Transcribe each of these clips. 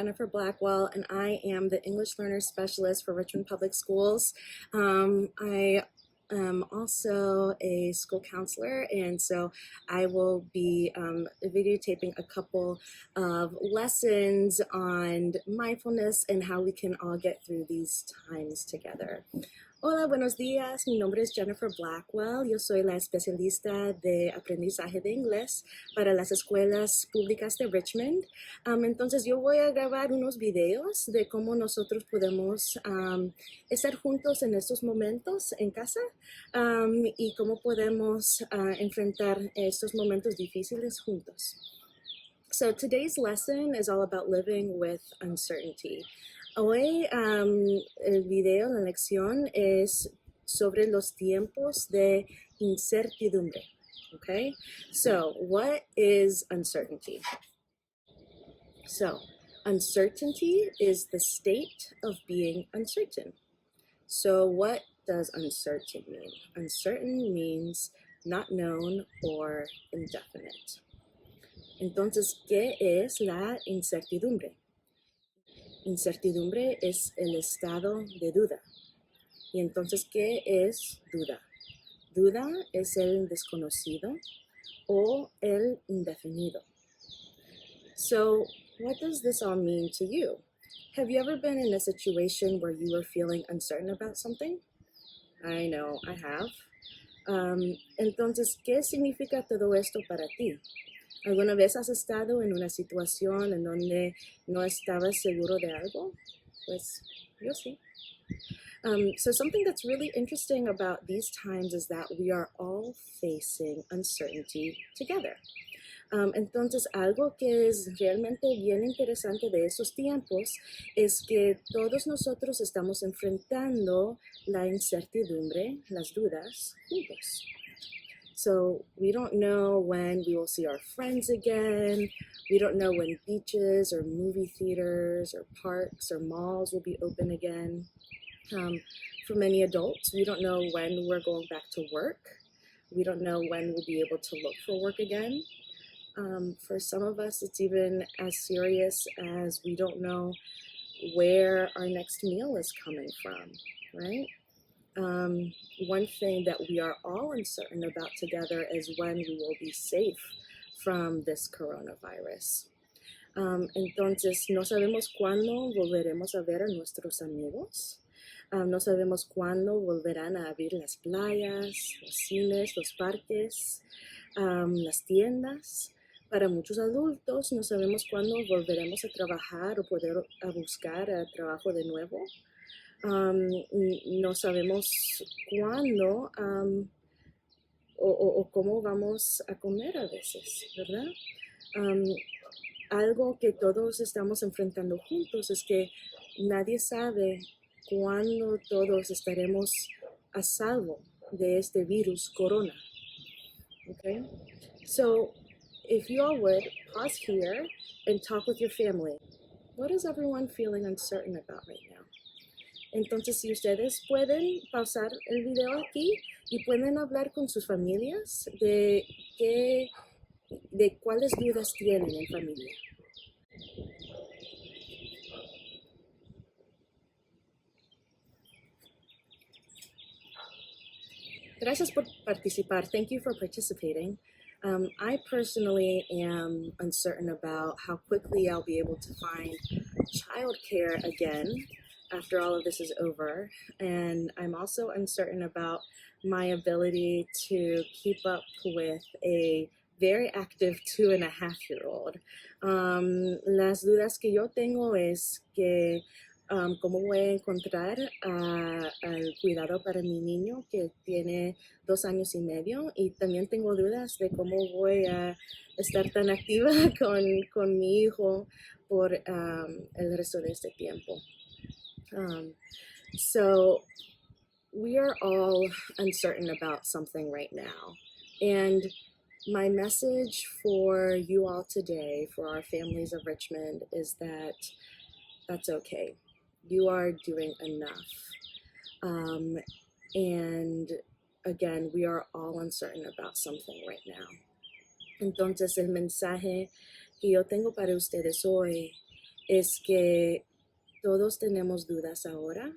Jennifer Blackwell, and I am the English Learner Specialist for Richmond Public Schools. I am also a school counselor, and so I will be videotaping a couple of lessons on mindfulness and how we can all get through these times together. Hola, buenos días. Mi nombre es Jennifer Blackwell. Yo soy la especialista de aprendizaje de inglés para las escuelas públicas de Richmond. Entonces yo voy a grabar unos videos de cómo nosotros podemos estar juntos en estos momentos en casa y cómo podemos enfrentar estos momentos difíciles juntos. So today's lesson is all about living with uncertainty. Hoy el video, la lección es sobre los tiempos de incertidumbre. Okay, so what is uncertainty? So uncertainty is the state of being uncertain. So what does uncertain mean? Uncertain means not known or indefinite. Entonces, ¿qué es la incertidumbre? Incertidumbre es el estado de duda. Y entonces, ¿qué es duda? Duda es el desconocido o el indefinido. So, what does this all mean to you? Have you ever been in a situation where you were feeling uncertain about something? I know, I have. Entonces, ¿qué significa todo esto para ti? ¿Alguna vez has estado en una situación en donde no estabas seguro de algo? Pues yo sí. So something that's really interesting about these times is that we are all facing uncertainty together. Entonces, algo que es realmente bien interesante de esos tiempos es que todos nosotros estamos enfrentando la incertidumbre, las dudas, juntos. So we don't know when we will see our friends again. We don't know when beaches or movie theaters or parks or malls will be open again. For many adults, we don't know when we're going back to work. We don't know when we'll be able to look for work again. For some of us, it's even as serious as we don't know where our next meal is coming from, right? One thing that we are all uncertain about together is when we will be safe from this coronavirus. Entonces, no sabemos cuándo volveremos a ver a nuestros amigos. No sabemos cuándo volverán a abrir las playas, los cines, los parques, las tiendas. Para muchos adultos, no sabemos cuándo volveremos a trabajar o poder a buscar trabajo de nuevo. No sabemos cuándo o cómo vamos a comer a veces, ¿verdad? Algo que todos estamos enfrentando juntos es que nadie sabe cuándo todos estaremos a salvo de este virus corona. Okay? So, if you all would, pause here and talk with your family. What is everyone feeling uncertain about right now? Entonces, si ustedes pueden pausar el video aquí y pueden hablar con sus familias de cuáles dudas tienen en familia. Gracias por participar. Thank you for participating. I personally am uncertain about how quickly I'll be able to find childcare again after all of this is over. And I'm also uncertain about my ability to keep up with a very active 2.5-year-old. Las dudas que yo tengo es que cómo voy a encontrar al cuidado para mi niño que tiene 2 años y medio, y también tengo dudas de cómo voy a estar tan activa con mi hijo por el resto de este tiempo. So we are all uncertain about something right now. And my message for you all today, for our families of Richmond, is that that's okay. You are doing enough. And again, we are all uncertain about something right now. Entonces, el mensaje que yo tengo para ustedes hoy es que todos tenemos dudas ahora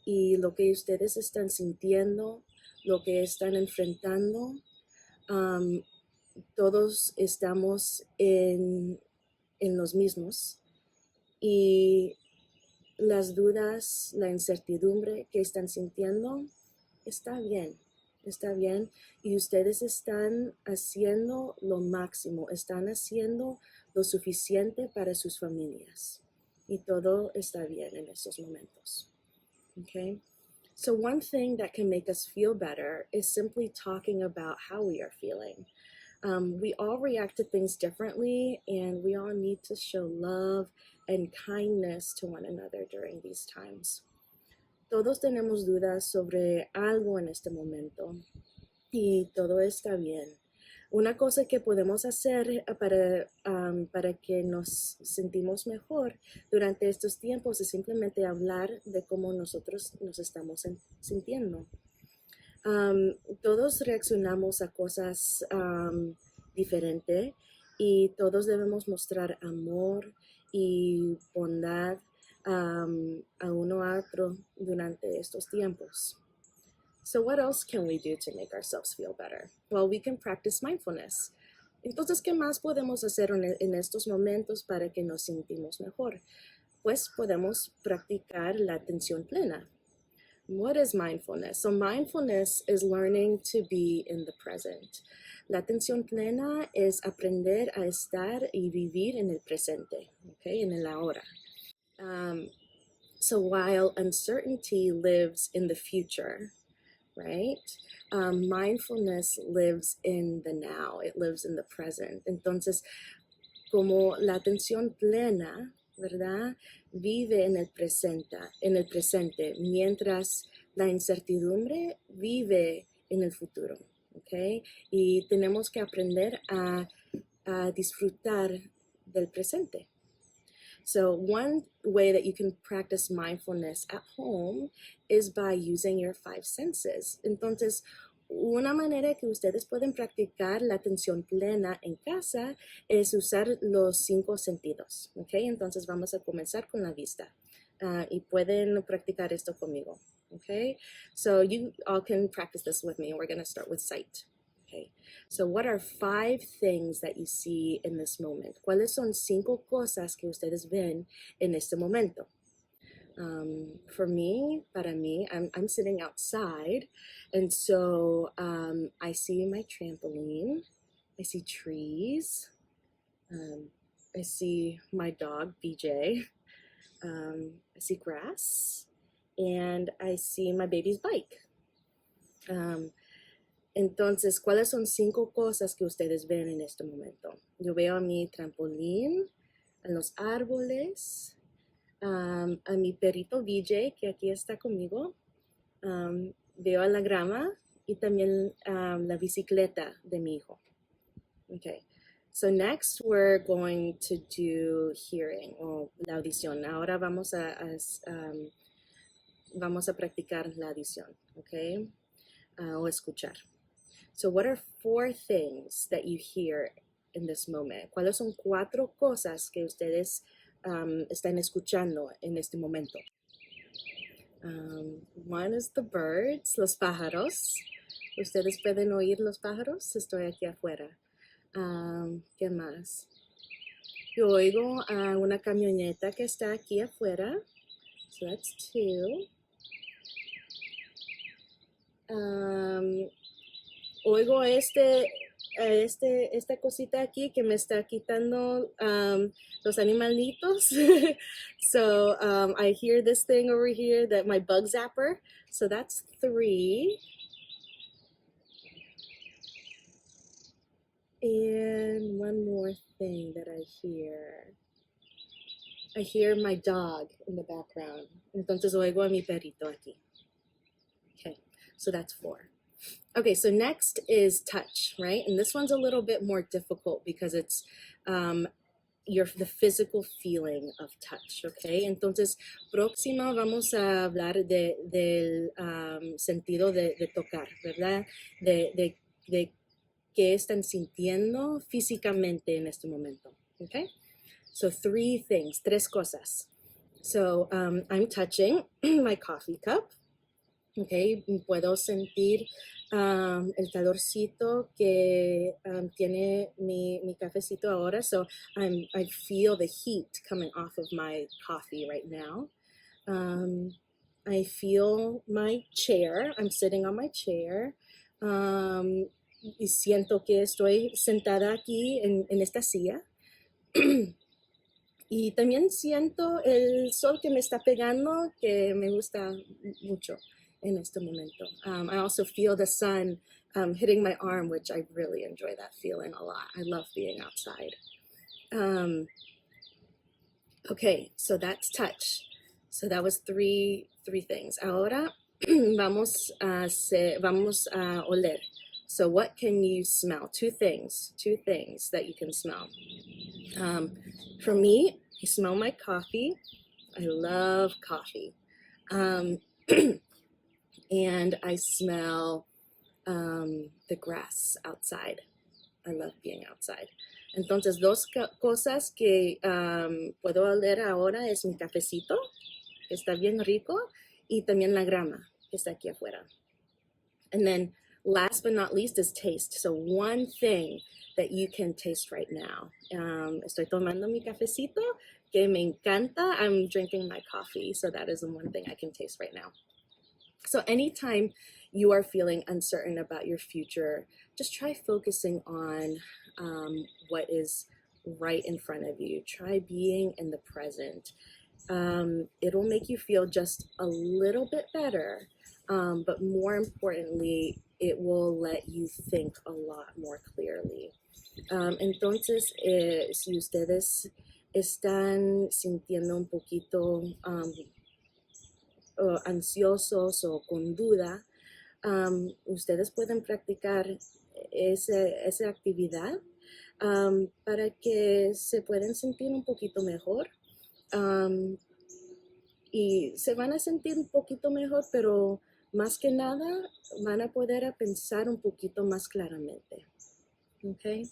y lo que ustedes están sintiendo, lo que están enfrentando, todos estamos en los mismos y las dudas, la incertidumbre que están sintiendo está bien y ustedes están haciendo lo máximo, están haciendo lo suficiente para sus familias y todo está bien en estos momentos. Okay? So one thing that can make us feel better is simply talking about how we are feeling. We all react to things differently, and we all need to show love and kindness to one another during these times. Todos tenemos dudas sobre algo en este momento y todo está bien. Una cosa que podemos hacer para que nos sentimos mejor durante estos tiempos es simplemente hablar de cómo nosotros nos estamos sintiendo. Todos reaccionamos a cosas diferentes y todos debemos mostrar amor y bondad a uno a otro durante estos tiempos. So what else can we do to make ourselves feel better? Well, we can practice mindfulness. Entonces, ¿qué más podemos hacer en estos momentos para que nos sentimos mejor? Pues podemos practicar la atención plena. What is mindfulness? So mindfulness is learning to be in the present. La atención plena es aprender a estar y vivir en el presente, okay, en el ahora. So while uncertainty lives in the future, right? Mindfulness lives in the now. It lives in the present. Entonces, como la atención plena, ¿verdad? Vive en el presente, mientras la incertidumbre vive en el futuro, ¿ok? Y tenemos que aprender a disfrutar del presente. So one way that you can practice mindfulness at home is by using your 5 senses. Entonces, una manera que ustedes pueden practicar la atención plena en casa es usar los 5 sentidos. ¿Okay? Entonces vamos a comenzar con la vista y pueden practicar esto conmigo. Okay? So you all can practice this with me. We're going to start with sight. Okay. So what are 5 things that you see in this moment? ¿Cuáles son 5 cosas que ustedes ven en este momento? Para mí, I'm sitting outside, and so I see my trampoline, I see trees, I see my dog, BJ, I see grass, and I see my baby's bike. Entonces, ¿cuáles son 5 cosas que ustedes ven en este momento? Yo veo a mi trampolín, a los árboles, a mi perrito BJ, que aquí está conmigo. Veo a la grama y también la bicicleta de mi hijo. Okay. So next we're going to do hearing, o la audición. Ahora vamos a practicar la audición, okay? O escuchar. So what are 4 things that you hear in this moment? ¿Cuáles son 4 cosas que ustedes están escuchando en este momento? One is the birds, los pájaros. ¿Ustedes pueden oír los pájaros? Estoy aquí afuera. ¿Qué más? Yo oigo a una camioneta que está aquí afuera. So that's 2. Oigo esta cosita aquí que me está quitando los animalitos. So I hear this thing over here, that my bug zapper. So that's 3. And one more thing that I hear. I hear my dog in the background. Entonces oigo a mi perrito aquí. Okay, so that's 4. Okay, so next is touch, right? And this one's a little bit more difficult because it's the physical feeling of touch, okay? Entonces, próximo vamos a hablar del sentido de tocar, ¿verdad? De qué están sintiendo físicamente en este momento, okay? So 3 things, 3 cosas. So I'm touching my coffee cup. Okay, puedo sentir el calorcito que tiene mi cafecito ahora. So I feel the heat coming off of my coffee right now. I feel my chair. I'm sitting on my chair. Y siento que estoy sentada aquí en esta silla. Y también siento el sol que me está pegando, que me gusta mucho en este momento. I also feel the sun hitting my arm, which I really enjoy that feeling a lot. I love being outside. Okay, so that's touch. So that was three things. Ahora vamos a oler. So what can you smell? Two things that you can smell. For me, I smell my coffee. I love coffee. And I smell the grass outside. I love being outside. Entonces, 2 cosas que puedo oler ahora es mi cafecito, que está bien rico, y también la grama, que está aquí afuera. And then last but not least is taste. So one thing that you can taste right now. Estoy tomando mi cafecito, que me encanta. I'm drinking my coffee, so that is the one thing I can taste right now. So anytime you are feeling uncertain about your future, just try focusing on what is right in front of you. Try being in the present. It'll make you feel just a little bit better, but more importantly, it will let you think a lot more clearly. Entonces, si ustedes están sintiendo un poquito ansiosos o con duda, ustedes pueden practicar esa actividad para que se puedan sentir un poquito mejor. Y se van a sentir un poquito mejor, pero más que nada van a poder pensar un poquito más claramente. Okay?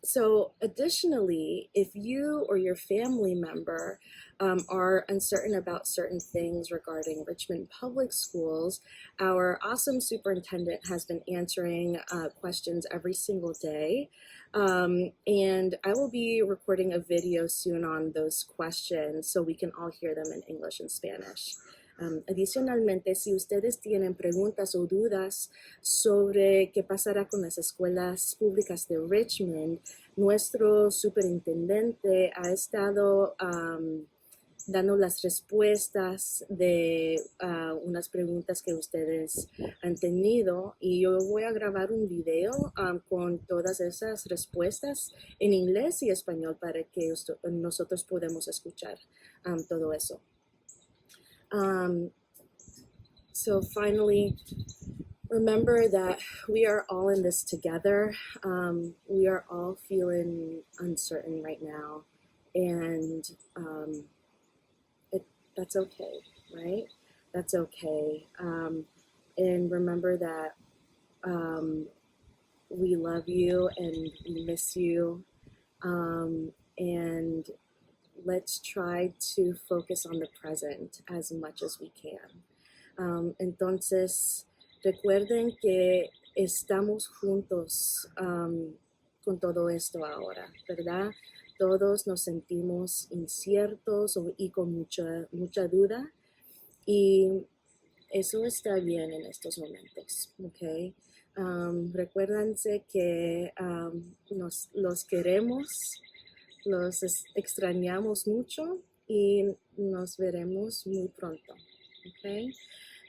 So additionally, if you or your family member are uncertain about certain things regarding Richmond Public Schools, our awesome superintendent has been answering questions every single day. And I will be recording a video soon on those questions so we can all hear them in English and Spanish. Adicionalmente, si ustedes tienen preguntas o dudas sobre qué pasará con las escuelas públicas de Richmond, nuestro superintendente ha estado dando las respuestas de unas preguntas que ustedes han tenido, y yo voy a grabar un video con todas esas respuestas en inglés y español para que nosotros podamos escuchar todo eso. So finally, remember that we are all in this together. We are all feeling uncertain right now, and that's okay, right? That's okay. And remember that we love you and we miss you, and let's try to focus on the present as much as we can. Entonces, recuerden que estamos juntos con todo esto ahora, ¿verdad? Todos nos sentimos inciertos y con mucha duda, y eso está bien en estos momentos, ¿ok? Recuérdense que los queremos, los extrañamos mucho y nos veremos muy pronto, ¿ok?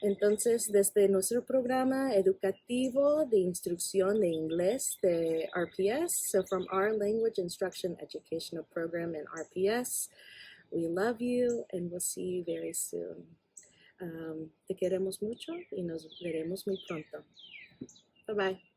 Entonces, desde nuestro programa educativo de instrucción de inglés de RPS, so from our Language Instruction Educational Program in RPS, we love you and we'll see you very soon. Te queremos mucho y nos veremos muy pronto. Bye-bye.